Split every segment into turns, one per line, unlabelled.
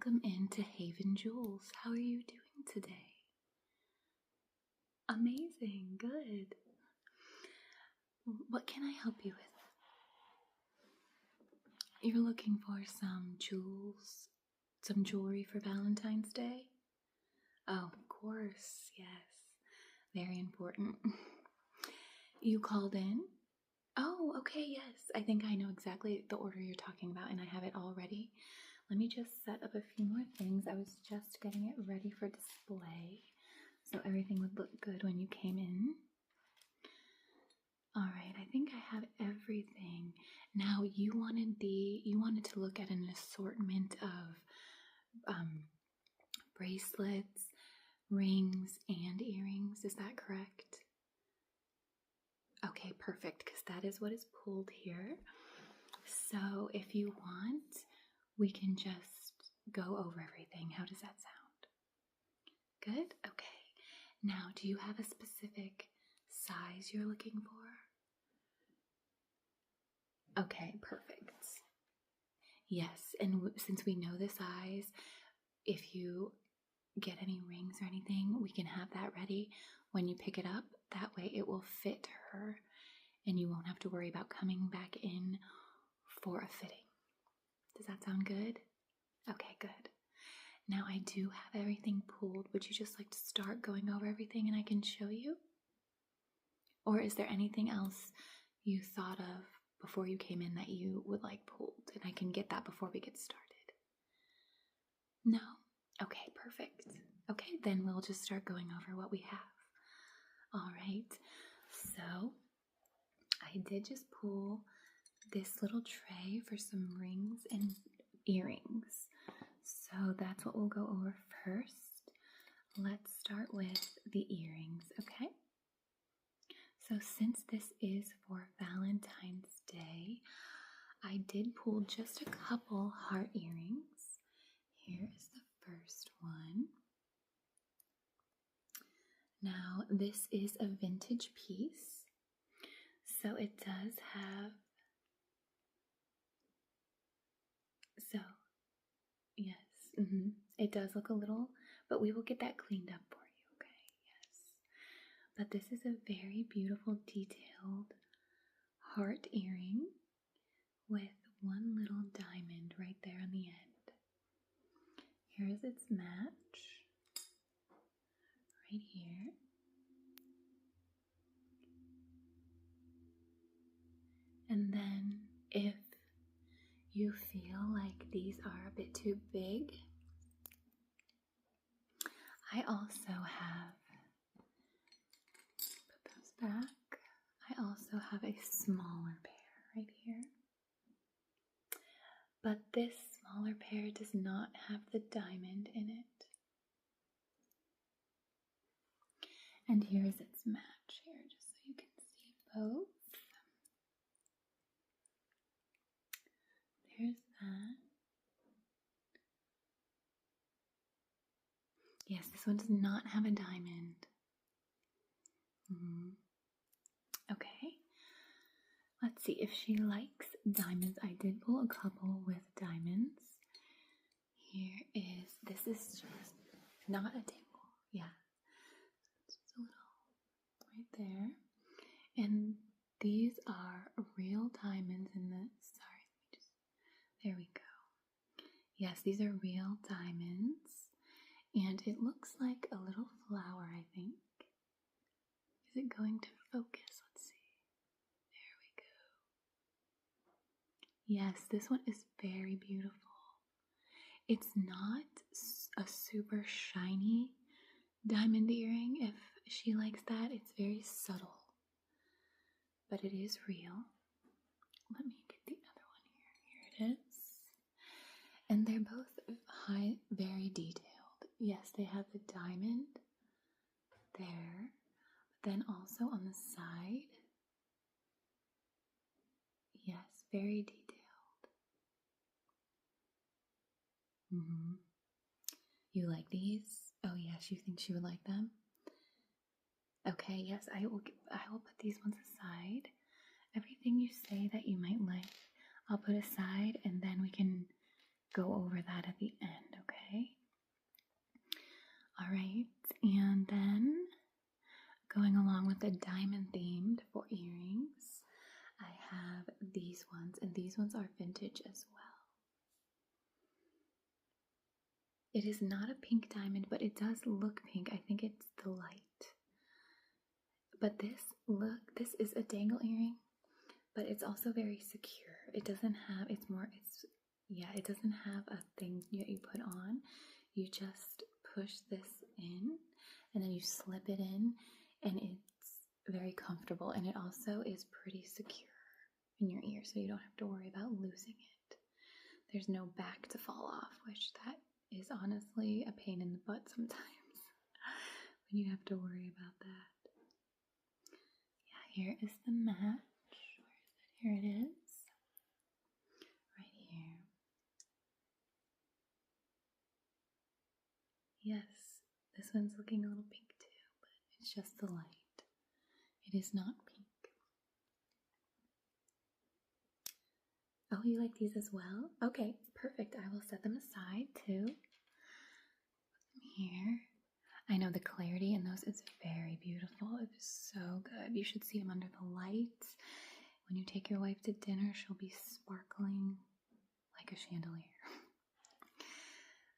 welcome into Haven Jewels. How are you doing today? Amazing, good. What can I help you with? You're looking for some jewels, some jewelry for Valentine's Day? Oh, of course, yes. Very important. You called in? Oh, okay, yes. I think I know exactly the order you're talking about, and I have it all ready. Let me just set up a few more things. I was just getting it ready for display, so everything would look good when you came in. All right, I think I have everything. Now you wanted to look at an assortment of bracelets, rings, and earrings. Is that correct? Okay, perfect, because that is what is pulled here. So if you want, we can just go over everything. How does that sound? Good? Okay. Now, do you have a specific size you're looking for? Okay, perfect. Yes, and since we know the size, if you get any rings or anything, we can have that ready when you pick it up. That way it will fit her and you won't have to worry about coming back in for a fitting. Does that sound good? Okay, good. Now I do have everything pulled. Would you just like to start going over everything and I can show you? Or is there anything else you thought of before you came in that you would like pulled? And I can get that before we get started. No? Okay, perfect. Okay, then we'll just start going over what we have. All right, so I did just pull this little tray for some rings and earrings. So that's what we'll go over first. Let's start with the earrings, okay? So since this is for Valentine's Day, I did pull just a couple heart earrings. Here is the first one. Now, this is a vintage piece, so it does have, yes, it does look a little, but we will get that cleaned up for you, okay? Yes. But this is a very beautiful, detailed heart earring with one little diamond right there on the end. Here is its match, right here. And then if you feel like these are a bit too big, I also have, put those back, I also have a smaller pair right here. But this smaller pair does not have the diamond in it. And here is its match here, just so you can see both. There's that. Yes, this one does not have a diamond. Okay. Let's see if she likes diamonds. I did pull a couple with diamonds. This is just not a tingle. Yeah. Just a little right there. And these are real diamonds in the, there we go. Yes, these are real diamonds. And it looks like a little flower, I think. Is it going to focus? Let's see. There we go. Yes, this one is very beautiful. It's not a super shiny diamond earring. If she likes that, it's very subtle. But it is real. Let me get the other one here. Here it is. And they're both very detailed. Yes, they have the diamond there, but then also on the side. Yes, very detailed. You like these? Oh yes, you think she would like them? Okay, yes, I will put these ones aside. Everything you say that you might like, I'll put aside, and then we can go over that at the end, okay? okay? All right, and then going along with the diamond themed for earrings, I have these ones, and these ones are vintage as well. It is not a pink diamond, but it does look pink. I think it's the light. But this is a dangle earring, but it's also very secure. It doesn't have, it doesn't have a thing that you put on. You just push this in, and then you slip it in, and it's very comfortable, and it also is pretty secure in your ear, so you don't have to worry about losing it. There's no back to fall off, which that is honestly a pain in the butt sometimes when you have to worry about that. Yeah, here is the match. Where is it? Here it is. Right here. Yes, this one's looking a little pink too, but it's just the light. It is not pink. Oh, you like these as well? Okay, perfect. I will set them aside too. Put them here. I know the clarity in those is very beautiful. It is so good. You should see them under the lights. When you take your wife to dinner, she'll be sparkling like a chandelier.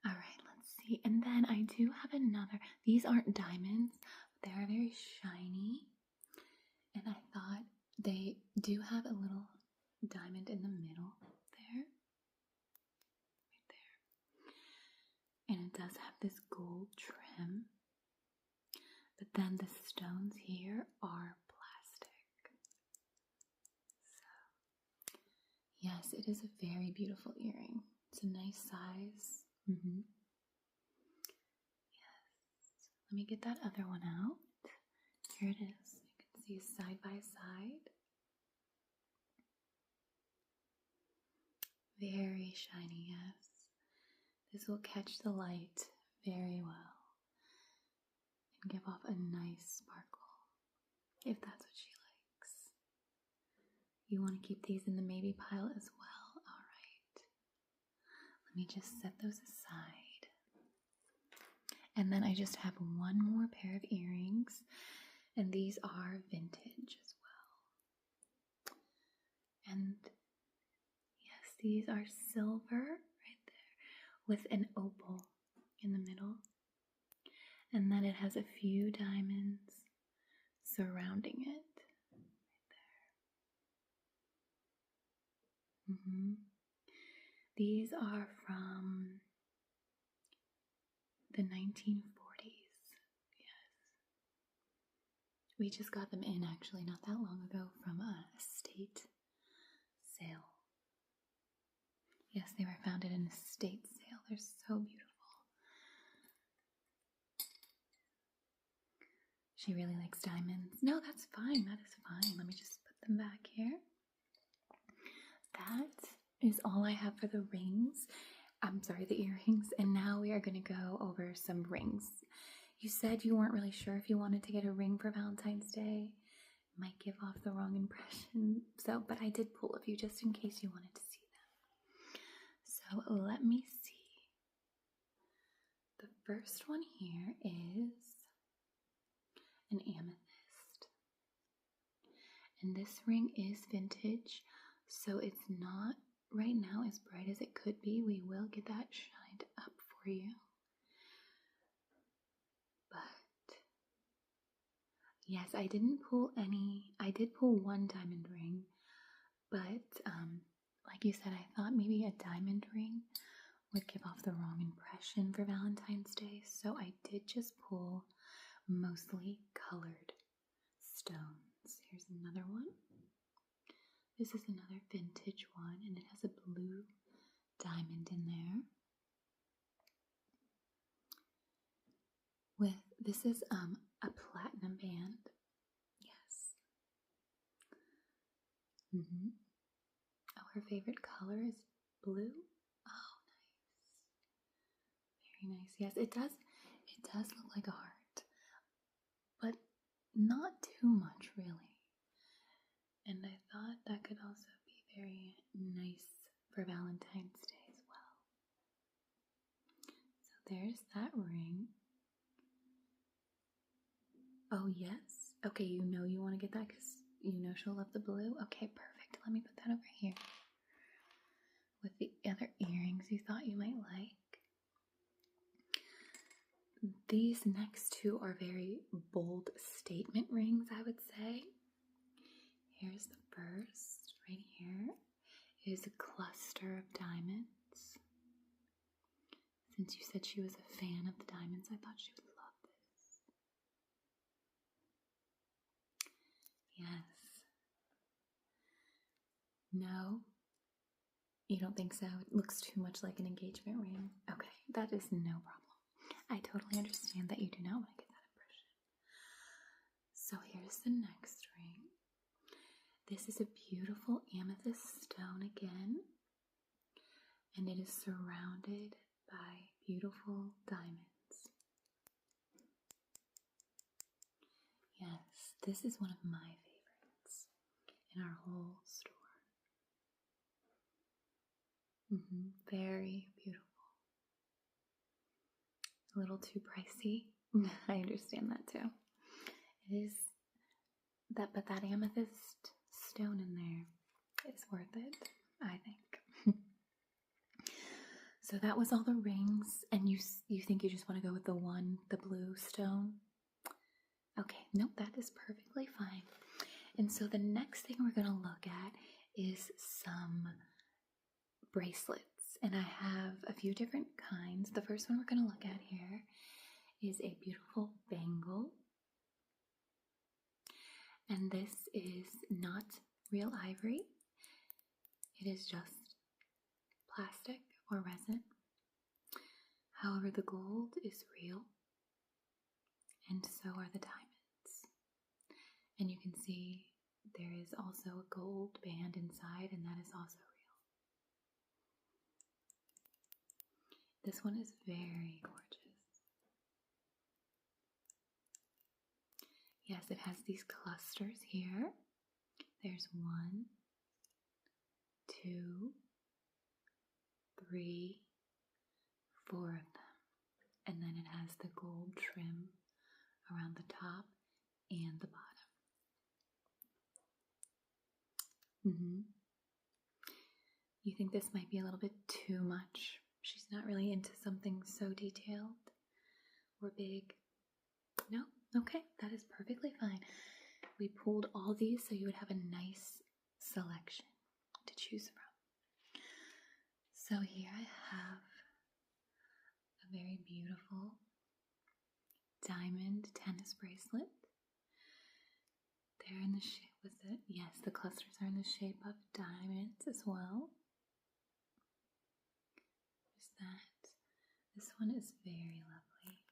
All right, let's see. And then I do have another. These aren't diamonds. They're very shiny. And I thought they do have a little diamond in the middle there. Right there. And it does have this gold trim. But then the stones here are plastic. So, yes, it is a very beautiful earring. It's a nice size. Yes. Let me get that other one out. Here it is. You can see side by side. Very shiny, yes. This will catch the light very well and give off a nice sparkle, if that's what she likes. You want to keep these in the maybe pile as well? All right. Let me just set those aside. And then I just have one more pair of earrings, and these are vintage as well. And yes, these are silver right there with an opal in the middle. And then it has a few diamonds surrounding it right there. These are from the 1940s. Yes. We just got them in actually not that long ago from a estate sale. Yes, they were found at an estate sale. They're so beautiful. She really likes diamonds. No, that's fine. That is fine. Let me just put them back here. That is all I have for the rings. I'm sorry, the earrings. And now we are going to go over some rings. You said you weren't really sure if you wanted to get a ring for Valentine's Day. Might give off the wrong impression. But I did pull a few just in case you wanted to see them. So let me see. The first one here is an amethyst. And this ring is vintage, so it's not right now as bright as it could be. We will get that shined up for you. But yes, I didn't pull any. I did pull one diamond ring, but like you said, I thought maybe a diamond ring would give off the wrong impression for Valentine's Day, so I did just pull mostly colored stones. Here's another one. This is another vintage one, and it has a blue diamond in there. This is a platinum band. Yes. Oh, her favorite color is blue. Oh, nice. Very nice. Yes, it does look like a heart, but not too much really. And I thought that could also be very nice for Valentine's Day as well. there's that ring. Oh, yes. Okay, you know you want to get that because you know she'll love the blue. Okay, perfect. Let me put that over here with the other earrings you thought you might like. These next two are very bold statement rings, I would say. Here's the first, right here. It is a cluster of diamonds. Since you said she was a fan of the diamonds, I thought she would love this. Yes. No? You don't think so? It looks too much like an engagement ring. Okay, that is no problem. I totally understand that you do not want to get that impression. So here's the next ring. This is a beautiful amethyst stone again, and it is surrounded by beautiful diamonds. Yes, this is one of my favorites in our whole store. Very beautiful. A little too pricey. I understand that too. It is that, but that amethyst stone in there is worth it, I think. So that was all the rings, and you think you just want to go with the blue stone? Okay, nope, that is perfectly fine. And so the next thing we're going to look at is some bracelets, and I have a few different kinds. The first one we're going to look at here is a beautiful bangle, and this is not real ivory. It is just plastic or resin. However, the gold is real, and so are the diamonds. And you can see there is also a gold band inside, and that is also real. This one is very gorgeous. Yes, it has these clusters here. There's 1, 2, 3, 4 of them. And then it has the gold trim around the top and the bottom. You think this might be a little bit too much? She's not really into something so detailed or big. No? Okay, that is perfectly fine. We pulled all these so you would have a nice selection to choose from. So here I have a very beautiful diamond tennis bracelet. They're in the shape, yes, the clusters are in the shape of diamonds as well. There's that. This one is very lovely.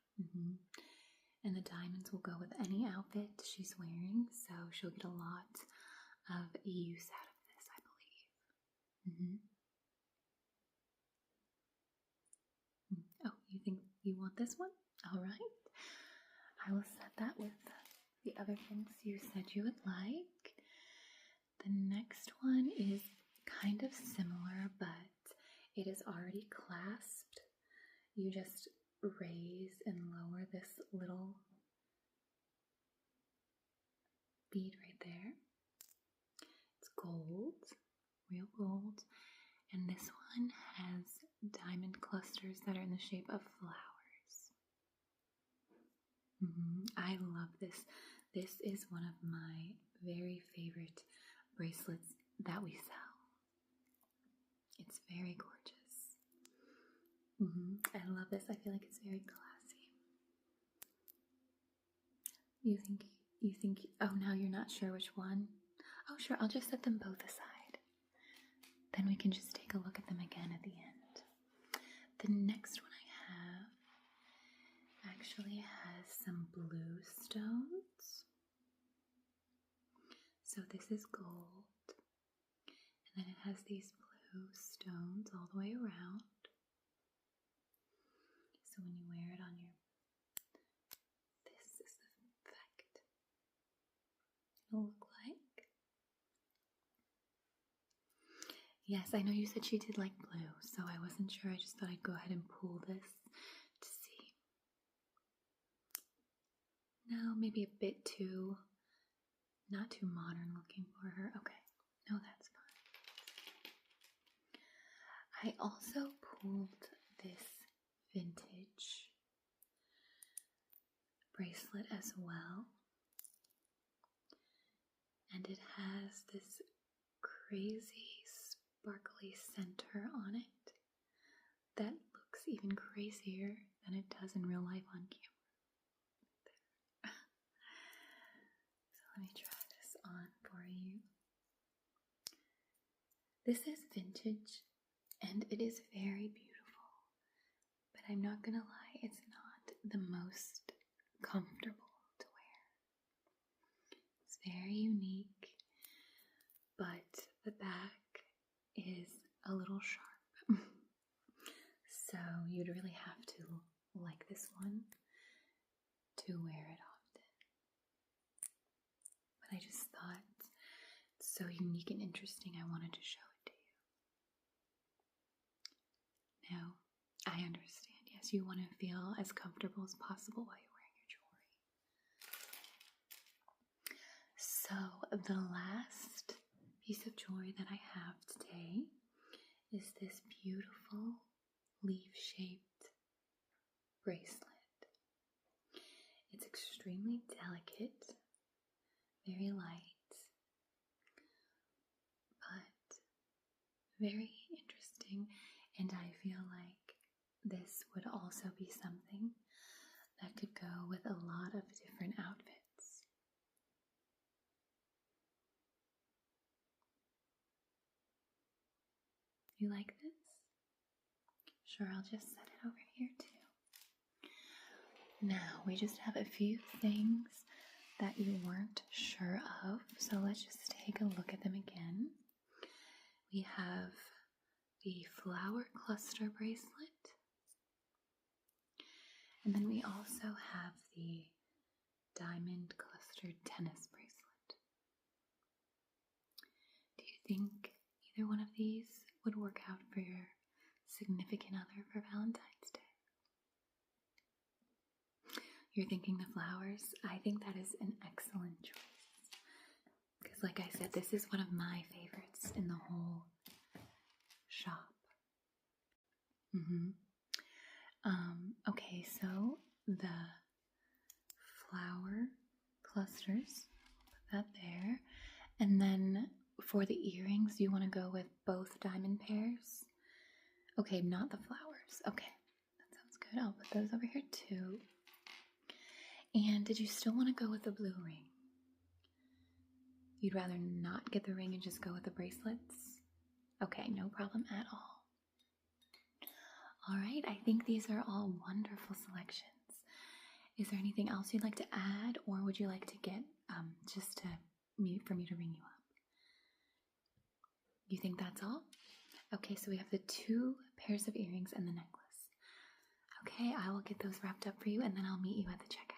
And the diamonds will go with any outfit she's wearing, so she'll get a lot of use out of this, I believe. Oh, you think you want this one? All right. I will set that with the other things you said you would like. The next one is kind of similar, but it is already clasped. You just raise and lower this little bead right there. It's gold, real gold, and this one has diamond clusters that are in the shape of flowers. I love this. This is one of my very favorite bracelets that we sell. It's very gorgeous. I love this. I feel like it's very classy. You think, oh, now you're not sure which one? Oh, sure, I'll just set them both aside. Then we can just take a look at them again at the end. The next one I have actually has some blue stones. So this is gold, and then it has these blue stones all the way around. So when you wear it on this is the effect it'll look like. Yes, I know you said she did like blue, so I wasn't sure. I just thought I'd go ahead and pull this to No, maybe a bit too, not too modern looking for her. Okay, no, that's fine. I also pulled this vintage bracelet as well. And it has this crazy sparkly center on it that looks even crazier than it does in real life on camera. So let me try this on for you. This is vintage and it is very beautiful, but I'm not gonna lie, it's not the most comfortable to wear. It's very unique, but the back is a little sharp. So you'd really have to like this one to wear it often. But I just thought it's so unique and interesting, I wanted to show it to you. Now, I understand, yes, you want to feel as comfortable as possible while you're wearing your jewelry. So the last piece of jewelry that I have today is this beautiful leaf-shaped bracelet. It's extremely delicate, very light, but very interesting, and I feel like this would also be something that could go with a lot of different outfits. You like this? Sure, I'll just set it over here too. Now, we just have a few things that you weren't sure of, so let's just take a look at them again. We have the flower cluster bracelet, and then we also have the diamond clustered tennis bracelet. Do you think either one of these would work out for your significant other for Valentine's Day? You're thinking the flowers? I think that is an excellent choice. Because like I said, this is one of my favorites in the whole shop. Okay, so the flower clusters, put that there. And then for the earrings, you want to go with both diamond pairs? Okay, not the flowers. Okay, that sounds good. I'll put those over here too. And did you still want to go with the blue ring? You'd rather not get the ring and just go with the bracelets? Okay, no problem at all. All right, I think these are all wonderful selections. Is there anything else you'd like to add, or would you like to get just for me to ring you up? You think that's all? Okay, so we have the 2 pairs of earrings and the necklace. Okay, I will get those wrapped up for you, and then I'll meet you at the checkout.